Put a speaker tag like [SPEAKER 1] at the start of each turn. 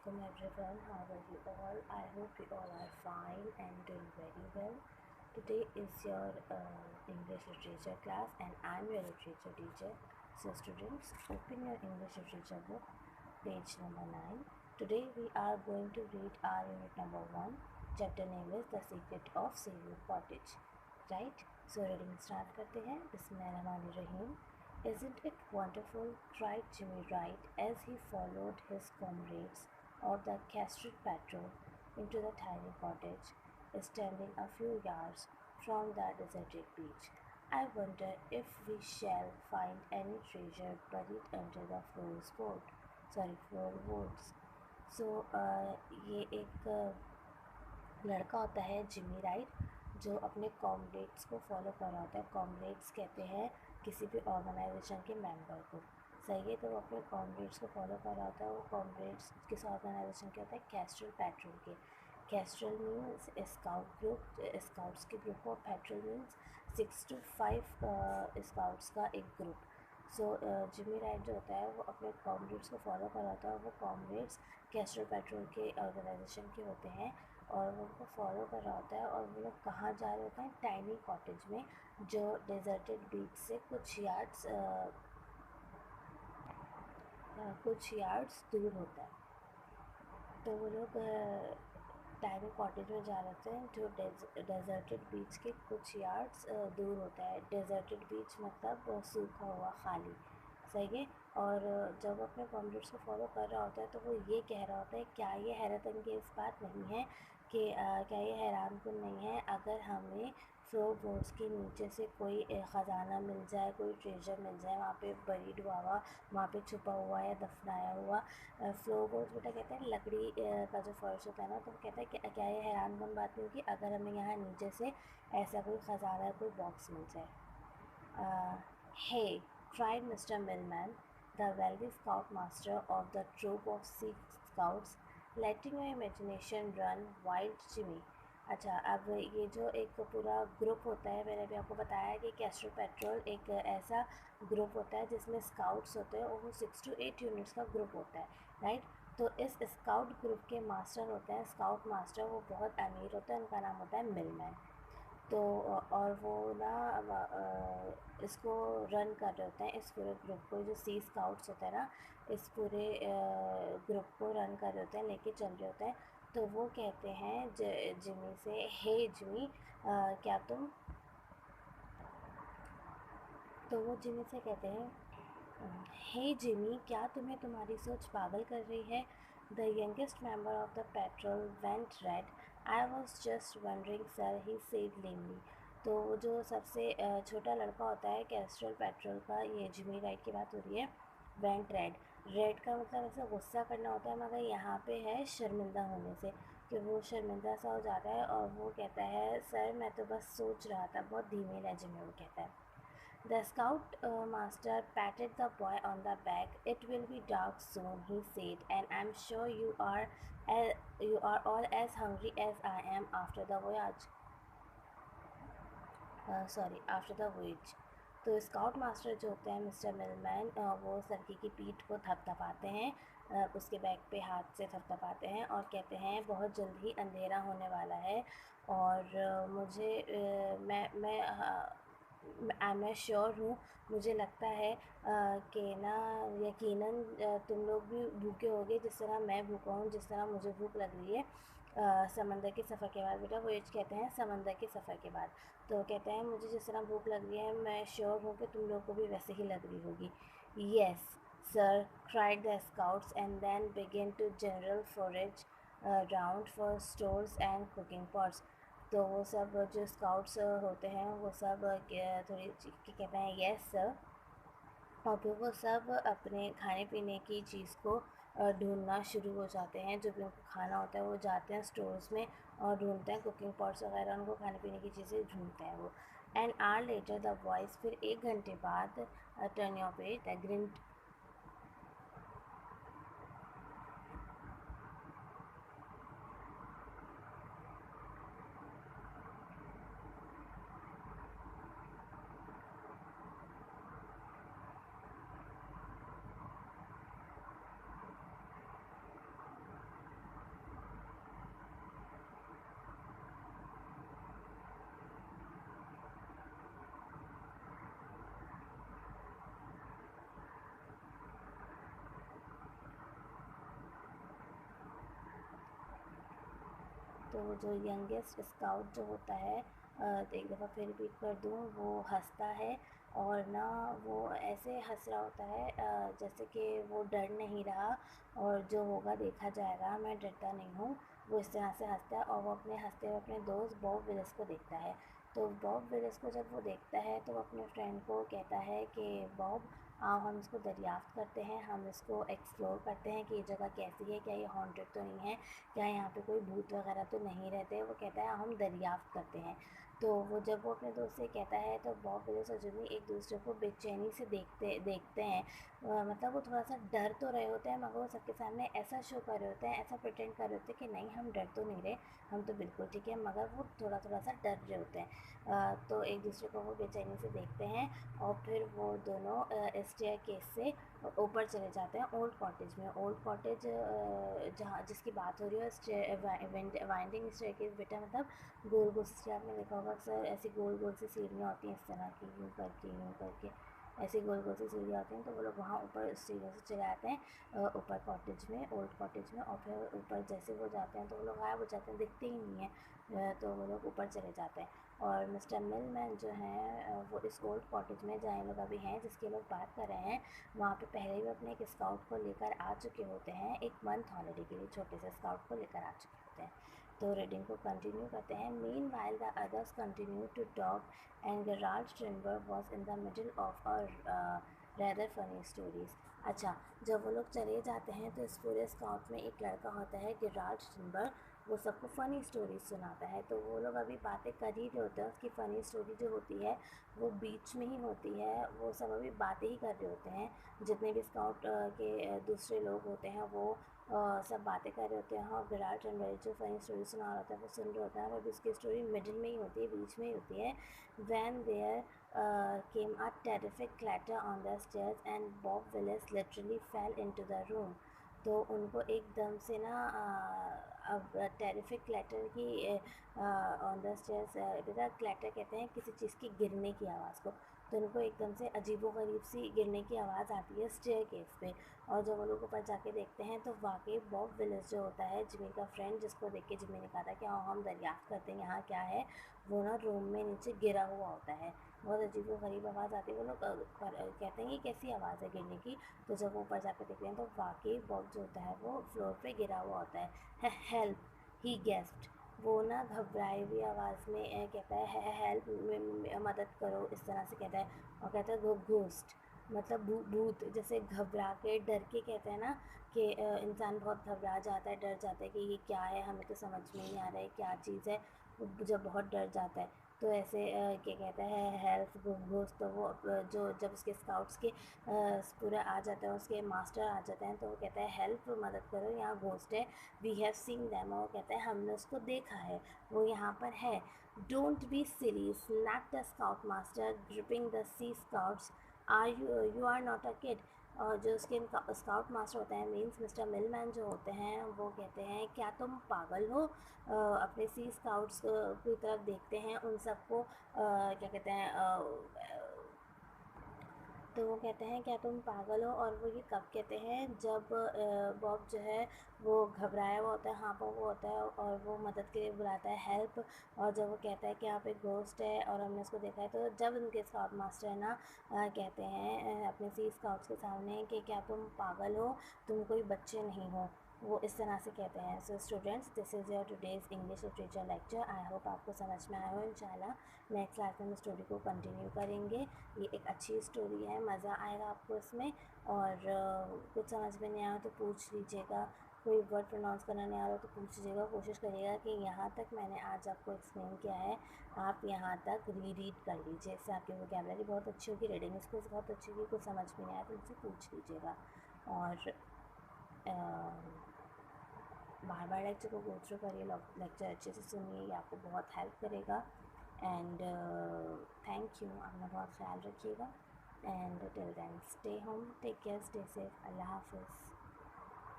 [SPEAKER 1] welcome everyone. How are you all? I hope you all are fine and doing very well. Today is your English literature class and I'm your literature teacher. So students, open your English literature book, page number 9. Today we are going to read our unit number 1. Chapter name is The Secret of Seaweed Cottage. Right? So reading start करते हैं. Bismillahirrahmanirrahim. Isn't it wonderful? Cried Jimmy Wright as he followed his comrades of the Castro Patrol into the tiny cottage, standing a few yards from the deserted beach. I wonder if we shall find any treasure buried under the floorboards. So ये एक लड़का होता है Jimmy right जो अपने comrades को follow कर रहा होता है. कॉमरेड्स कहते हैं किसी भी ऑर्गेनाइजेशन के मेंबर को. सही है. तो वो अपने कॉमरेड्स को फॉलो कर रहा होता है. वो कॉमरेड्स किस ऑर्गेनाइजेशन के होता है? कैस्ट्रल पैट्रोल के. Castrol means scout group, scouts के ग्रुप. और पैट्रोल मीन्स 6 to 5 स्काउट्स का एक ग्रुप. सो जिमी राइट जो होता है वो अपने कॉमरेड्स को फॉलो कर रहा होता है. वो कॉमरेड्स कैस्ट्रल पैट्रोल के ऑर्गेनाइजेशन के होते हैं और वो उनको फॉलो कर रहा होता है. और वो लोग कहाँ जा रहे होते हैं? टाइनी कॉटेज में जो डेजर्टेड बीच से कुछ यार्ड्स दूर होता है. तो वो लोग टाइनी कॉटेज में जा रहे हैं जो डेजर्टेड बीच के कुछ यार्ड्स दूर होता है. डेजर्टेड बीच मतलब सूखा हुआ, खाली. सही है. और जब अपने कॉमरेड्स को फॉलो कर रहा होता है तो वो ये कह रहा होता है, क्या ये हैरत अंगेज़ बात नहीं है कि क्या ये हैरानकुन नहीं है अगर हमें फ्लोरबोर्ड्स के नीचे से कोई ख़जाना मिल जाए, कोई ट्रेजर मिल जाए वहाँ पे बरीड हुआ हुआ, वहाँ पे छुपा हुआ या दफनाया हुआ. फ्लोरबोर्ड्स बेटा कहते हैं लकड़ी का जो फर्श होता है ना. तो वो कहता है कि क्या ये हैरानकुन बात नहीं होगी अगर हमें यहाँ नीचे से ऐसा कोई ख़जाना, कोई बॉक्स मिल जाए. Hey, cried Mr. Millman, the wealthy scoutmaster of the troop of Sea Scouts, letting your imagination run wild, Jimmy. अच्छा, अब ये जो एक पूरा ग्रुप होता है, मैंने अभी आपको बताया कि कैस्ट्रो पेट्रोल एक ऐसा ग्रुप होता है जिसमें स्काउट्स होते हैं और वो 6 to 8 यूनिट्स का ग्रुप होता है. राइट. तो इस स्काउट ग्रुप के मास्टर होते हैं, स्काउट मास्टर. वो बहुत अमीर होता है. उनका नाम होता है मिलमैन. तो और वो ना इसको रन कर रहे होते हैं, इस पूरे ग्रुप को. जो सी स्काउट्स होते हैं ना, इस पूरे ग्रुप को रन कर रहे होते हैं, लेके चल रहे होते हैं. तो वो कहते हैं जिमी से, हे जिमी, क्या तुम. तो वो जिमी से कहते हैं, हे जिमी, क्या तुम्हें तुम्हारी सोच पागल कर रही है? The youngest member of the patrol went red. I was just wondering sir, he said lamely. तो जो सबसे छोटा लड़का होता है कैस्ट्रल पेट्रोल का, ये जिमी राइट की बात हो रही है. Went red. रेड का मतलब ऐसे गुस्सा करना होता है, मगर यहाँ पे है शर्मिंदा होने से, कि वो शर्मिंदा सा हो जाता है. और वो कहता है, सर मैं तो बस सोच रहा था. बहुत धीमे लहजे में वो कहता है. The scout master patted the boy on the back. It will be dark soon, he said, and I'm sure you are all as hungry as I am after the voyage. After the voyage. तो scout master जो होते हैं mister Milman, वो सरकी की पीठ को थपथपाते हैं, उसके बैक पे हाथ से थपथपाते हैं और कहते हैं बहुत जल्द ही अंधेरा होने वाला है. और मुझे मैं श्योर हूँ, मुझे लगता है कि ना यकीनन तुम लोग भी भूखे होगे जिस तरह मैं भूखा हूँ, जिस तरह मुझे भूख लग रही है. समंदर के सफ़र के बाद. बेटा वोयेज कहते हैं समंदर के सफ़र के बाद. तो कहते हैं मुझे जिस तरह भूख लग रही है, मैं श्योर हूँ कि तुम लोग को भी वैसे ही लग रही होगी. Yes sir, cried the scouts and then began to general forage round for stores and cooking pots. तो वो सब जो स्काउट्स होते हैं वो सब थोड़ी कहते हैं येस सर. और फिर वो सब अपने खाने पीने की चीज़ को ढूंढना शुरू हो जाते हैं. जो भी उनको खाना होता है वो जाते हैं स्टोर्स में और ढूंढते हैं कुकिंग पॉट्स वगैरह. उनको खाने पीने की चीज़ें ढूंढते हैं वो. And hour later the boys, फिर 1 घंटे बाद, turn your page, the green. तो जो यंगेस्ट स्काउट जो होता है, तो एक दफ़ा फिर रिपीट कर दूँ, वो हंसता है और ना वो ऐसे हंस रहा होता है जैसे कि वो डर नहीं रहा और जो होगा देखा जाएगा, मैं डरता नहीं हूँ। वो इस तरह से हंसता है और वो अपने हंसते हुए अपने दोस्त बॉब विलिस को देखता है। तो बॉब विलिस को जब वो देखता है तो वो अपने फ्रेंड को कहता है कि बॉब, आओ हम इसको दरियाफ्त करते हैं, हम इसको एक्सप्लोर करते हैं कि ये जगह कैसी है, क्या ये हॉन्टेड तो नहीं है, क्या यहाँ पे कोई भूत वगैरह तो नहीं रहते। वो कहता है हम दरियाफ्त करते हैं। तो वो जब वो अपने दोस्त से कहता है तो बॉब विलिस और जिमी एक दूसरे को बेचैनी से देखते देखते हैं। मतलब वो थोड़ा सा डर तो रहे होते हैं, मगर वो सबके सामने ऐसा शो कर रहे होते हैं, ऐसा प्रिटेंड कर रहे होते हैं कि नहीं हम डर तो नहीं रहे, हम तो बिल्कुल ठीक है, मगर वो थोड़ा थोड़ा सा डर रहे होते हैं। तो एक दूसरे को वो बेचैनी से देखते हैं और फिर वो दोनों स्टेयर केस से ऊपर चले जाते हैं ओल्ड कॉटेज में। ओल्ड कॉटेज जहाँ जिसकी बात हो रही है, वाइंडिंग स्टेयर केस बेटा, मतलब गोल गोल से, आपने देखा होगा अक्सर ऐसी गोल गोल सी सीढ़ियाँ होती हैं इस तरह की, यूँ करके ऐसी गोल गोल सी सीढ़ियाँ होती हैं। तो वो लोग वहाँ ऊपर सीढ़ियों से चले आते हैं ऊपर कॉटेज में, ओल्ड कॉटेज में, और फिर ऊपर जैसे वो जाते हैं तो वो लोग गायब हो जाते हैं, दिखते ही नहीं है। तो वो लोग ऊपर चले जाते हैं और मिस्टर मिलमैन जो हैं वो इस ओल्ड कॉटेज में जहाँ लोग अभी हैं, जिसके लोग बात कर रहे हैं, वहाँ पे पहले भी अपने एक स्काउट को लेकर आ चुके होते हैं, एक मंथ हॉलिडे के लिए छोटे से स्काउट को लेकर आ चुके होते हैं। तो रीडिंग को कंटिन्यू करते हैं। Meanwhile the others continue to talk and Gerald Strindberg was in the middle of a rather funny stories. अच्छा, जब वो लोग चले जाते हैं तो इस पूरे स्काउट में एक लड़का होता है गेराल्ड स्ट्रिनबर्ग, वो सबको फ़नी स्टोरीज सुनाता है। तो वो लोग अभी बातें कर ही रहे होते हैं, उसकी फ़नी स्टोरी जो होती है वो बीच में ही होती है, वो सब अभी बातें ही कर रहे होते हैं। जितने भी स्काउट के दूसरे लोग होते हैं वो सब बातें कर रहे होते हैं और विराट रनवरे जो फ़नी स्टोरी सुना रहा होता है वो सुन रहे होता है, और उसकी स्टोरी मिडिल में ही होती है, बीच में ही होती है। When there came a terrific clatter on the stairs and Bob Willis literally fell into the room। तो उनको एकदम से ना अब टेरिफिक क्लैटर की ऑन द स्टेयर्स, बेटा क्लैटर कहते हैं किसी चीज़ की गिरने की आवाज़ को। तो उनको एकदम से अजीबोगरीब सी गिरने की आवाज़ आती है स्टेयर केस पे, और जब वो लोग ऊपर जाके देखते हैं तो वाकई बॉब विलिस जो होता है जिमी का फ्रेंड, जिसको देख के जिमी ने कहा था कि हाँ हम दरियाफ्त करते हैं यहाँ क्या है, वो ना रूम में नीचे गिरा हुआ होता है। बहुत अजीबोगरीब आवाज़ आती है। वो लोग कहते हैं ये कैसी आवाज़ है गिरने की। तो जब वो ऊपर जाकर देखते हैं तो वाकई बॉब जो होता है वो फ्लोर पे गिरा हुआ होता है। हेल्प, ही गेस्प्ड। वो ना घबराई हुई आवाज़ में कहता है हेल्प, मदद करो, इस तरह से कहता है। और कहता है घोस्ट, मतलब भूत, जैसे घबरा के डर के कहते हैं ना कि इंसान बहुत घबरा जाता है, डर जाता है कि ये क्या है, हमें तो समझ में नहीं आ रहा है क्या चीज़ है, जब बहुत डर जाता है। तो ऐसे क्या कहता है हेल्प घोस्ट। तो वो जो जब उसके स्काउट्स के पूरा आ जाता है, उसके मास्टर आ जाते हैं, तो वो कहता है हेल्प, मदद करो, यहाँ घोस्ट है, वी हैव सीन दैम। और वो कहता है हमने उसको देखा है, वो यहाँ पर है। Don't be silly, snap the scout master gripping the sea scouts, are you are not a kid. और जो उसके स्काउट मास्टर होते हैं, मीन्स मिस्टर मिलमैन जो होते हैं, वो कहते हैं क्या तुम पागल हो। अपने सी स्काउट्स की तरफ देखते हैं, उन सबको क्या कहते हैं तो वो कहते हैं क्या तुम पागल हो। और वो ये कब कहते हैं, जब बॉब जो है वो घबराया हुआ होता है, हाँ पर वो होता है और वो मदद के लिए बुलाता है हेल्प। और जब वो कहता है कि यहाँ पे घोस्ट है और हमने उसको देखा है, तो जब उनके स्काउट मास्टर है ना कहते हैं अपने सी स्काउट्स के सामने कि क्या तुम पागल हो, तुम कोई बच्चे नहीं हो, वो इस तरह से कहते हैं। So students, this is your today's English literature lecture. I hope आपको समझ में आया हो। इंशाल्लाह नेक्स्ट क्लास में हम स्टोरी को कंटिन्यू करेंगे। ये एक अच्छी स्टोरी है, मज़ा आएगा आपको इसमें। और कुछ समझ में नहीं आया तो पूछ लीजिएगा, कोई वर्ड प्रोनाउंस करना नहीं आ रहा तो पूछ लीजिएगा। कोशिश करिएगा कि यहाँ तक मैंने आज आपको एक्सप्लेन किया है, आप यहाँ तक रीड कर लीजिए, इससे आपकी वोकैबुलरी बहुत अच्छी होगी, रीडिंग स्किल्स बहुत अच्छी होगी। कुछ समझ में नहीं आया तो मुझसे पूछ लीजिएगा। और बार बार लेक्चर को गो थ्रू करिए, लेक्चर अच्छे से सुनिए, ये आपको बहुत हेल्प करेगा। एंड थैंक यू, अपना बहुत ख्याल रखिएगा। And till then stay home, take care, stay safe, Allah हाफिज़।